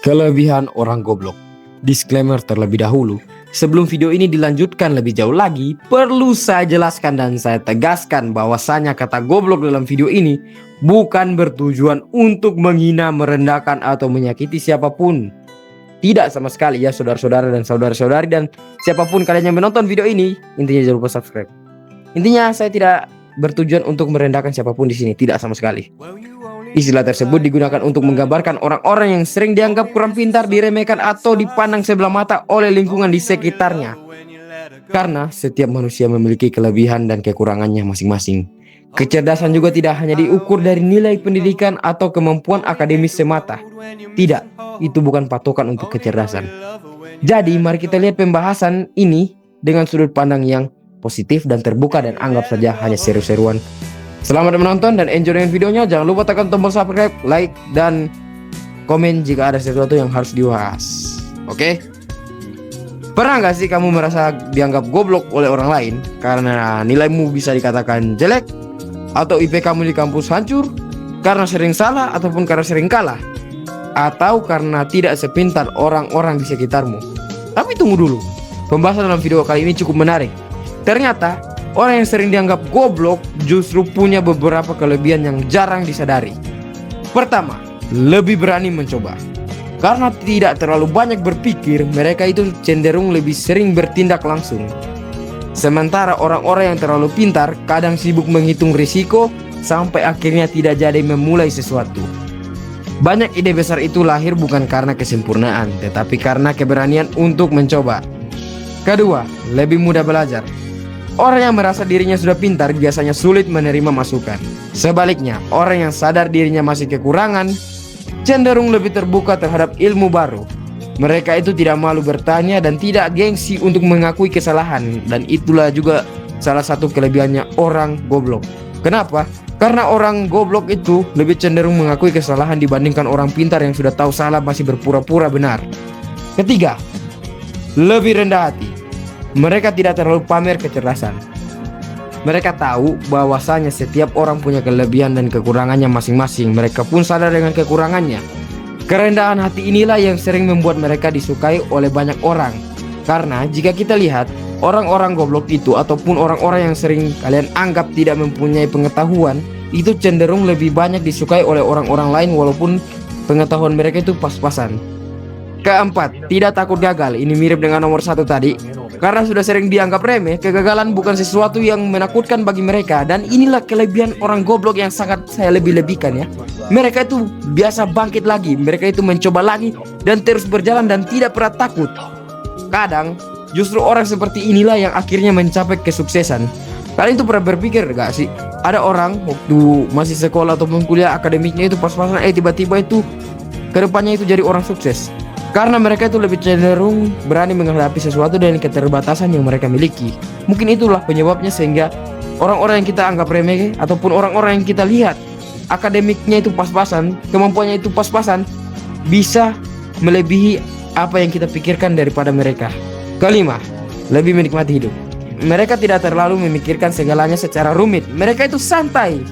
Kelebihan orang goblok. Disclaimer terlebih dahulu, sebelum video ini dilanjutkan lebih jauh lagi, perlu saya jelaskan dan saya tegaskan bahwasanya kata goblok dalam video ini bukan bertujuan untuk menghina, merendahkan atau menyakiti siapapun. Tidak sama sekali ya saudara-saudara dan saudara-saudari dan siapapun kalian yang menonton video ini, intinya jangan lupa subscribe. Intinya saya tidak bertujuan untuk merendahkan siapapun di sini, tidak sama sekali. Istilah tersebut digunakan untuk menggambarkan orang-orang yang sering dianggap kurang pintar, diremehkan atau dipandang sebelah mata oleh lingkungan di sekitarnya. Karena setiap manusia memiliki kelebihan dan kekurangannya masing-masing. Kecerdasan juga tidak hanya diukur dari nilai pendidikan atau kemampuan akademis semata. Tidak, itu bukan patokan untuk kecerdasan. Jadi mari kita lihat pembahasan ini dengan sudut pandang yang positif dan terbuka dan anggap saja hanya seru-seruan. Selamat menonton dan enjoy dengan videonya. Jangan lupa tekan tombol subscribe, like, dan komen jika ada sesuatu yang harus dibahas. Oke? Pernah gak sih kamu merasa dianggap goblok oleh orang lain karena nilaimu bisa dikatakan jelek, atau IP kamu di kampus hancur karena sering salah ataupun karena sering kalah, atau karena tidak sepintar orang-orang di sekitarmu? Tapi tunggu dulu, pembahasan dalam video kali ini cukup menarik. Ternyata orang yang sering dianggap goblok justru punya beberapa kelebihan yang jarang disadari. Pertama, lebih berani mencoba. Karena tidak terlalu banyak berpikir, mereka itu cenderung lebih sering bertindak langsung. Sementara orang-orang yang terlalu pintar kadang sibuk menghitung risiko sampai akhirnya tidak jadi memulai sesuatu. Banyak ide besar itu lahir bukan karena kesempurnaan, tetapi karena keberanian untuk mencoba. Kedua, lebih mudah belajar. Orang yang merasa dirinya sudah pintar biasanya sulit menerima masukan. Sebaliknya, orang yang sadar dirinya masih kekurangan cenderung lebih terbuka terhadap ilmu baru. Mereka itu tidak malu bertanya dan tidak gengsi untuk mengakui kesalahan. Dan itulah juga salah satu kelebihannya orang goblok. Kenapa? Karena orang goblok itu lebih cenderung mengakui kesalahan dibandingkan orang pintar yang sudah tahu salah masih berpura-pura benar. Ketiga, lebih rendah hati. Mereka tidak terlalu pamer kecerdasan. Mereka tahu bahwasanya setiap orang punya kelebihan dan kekurangannya masing-masing. Mereka pun sadar dengan kekurangannya. Kerendahan hati inilah yang sering membuat mereka disukai oleh banyak orang. Karena jika kita lihat, orang-orang goblok itu ataupun orang-orang yang sering kalian anggap tidak mempunyai pengetahuan, itu cenderung lebih banyak disukai oleh orang-orang lain walaupun pengetahuan mereka itu pas-pasan. Keempat, tidak takut gagal. Ini mirip dengan nomor satu tadi. Karena sudah sering dianggap remeh, kegagalan bukan sesuatu yang menakutkan bagi mereka. Dan inilah kelebihan orang goblok yang sangat saya lebih-lebihkan ya. Mereka itu biasa bangkit lagi. Mereka itu mencoba lagi dan terus berjalan dan tidak pernah takut. Kadang justru orang seperti inilah yang akhirnya mencapai kesuksesan. Kalian itu pernah berpikir gak sih, ada orang waktu masih sekolah ataupun kuliah akademiknya itu pas-pasan tiba-tiba itu kedepannya itu jadi orang sukses. Karena mereka itu lebih cenderung berani menghadapi sesuatu dengan keterbatasan yang mereka miliki. Mungkin itulah penyebabnya sehingga orang-orang yang kita anggap remeh ataupun orang-orang yang kita lihat akademiknya itu pas-pasan, kemampuannya itu pas-pasan, bisa melebihi apa yang kita pikirkan daripada mereka. Kelima, lebih menikmati hidup. Mereka tidak terlalu memikirkan segalanya secara rumit. Mereka itu santai.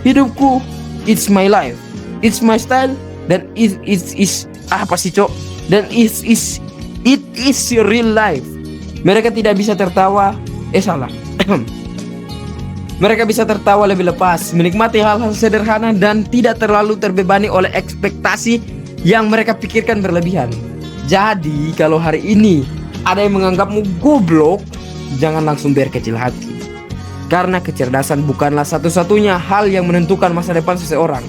Hidupku, it's my life, it's my style, dan it is apa sih cok? Dan it is your real life. Mereka tidak bisa tertawa. Salah. Mereka bisa tertawa lebih lepas, menikmati hal-hal sederhana dan tidak terlalu terbebani oleh ekspektasi yang mereka pikirkan berlebihan. Jadi kalau hari ini ada yang menganggapmu goblok, jangan langsung berkecil hati. Karena kecerdasan bukanlah satu-satunya hal yang menentukan masa depan seseorang.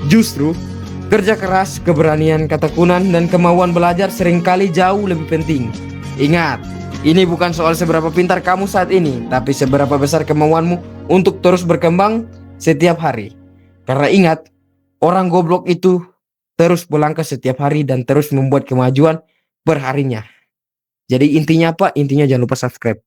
Justru kerja keras, keberanian, ketekunan, dan kemauan belajar seringkali jauh lebih penting. Ingat, ini bukan soal seberapa pintar kamu saat ini, tapi seberapa besar kemauanmu untuk terus berkembang setiap hari. Karena ingat, orang goblok itu terus melangkah setiap hari dan terus membuat kemajuan perharinya. Jadi intinya apa? Intinya jangan lupa subscribe.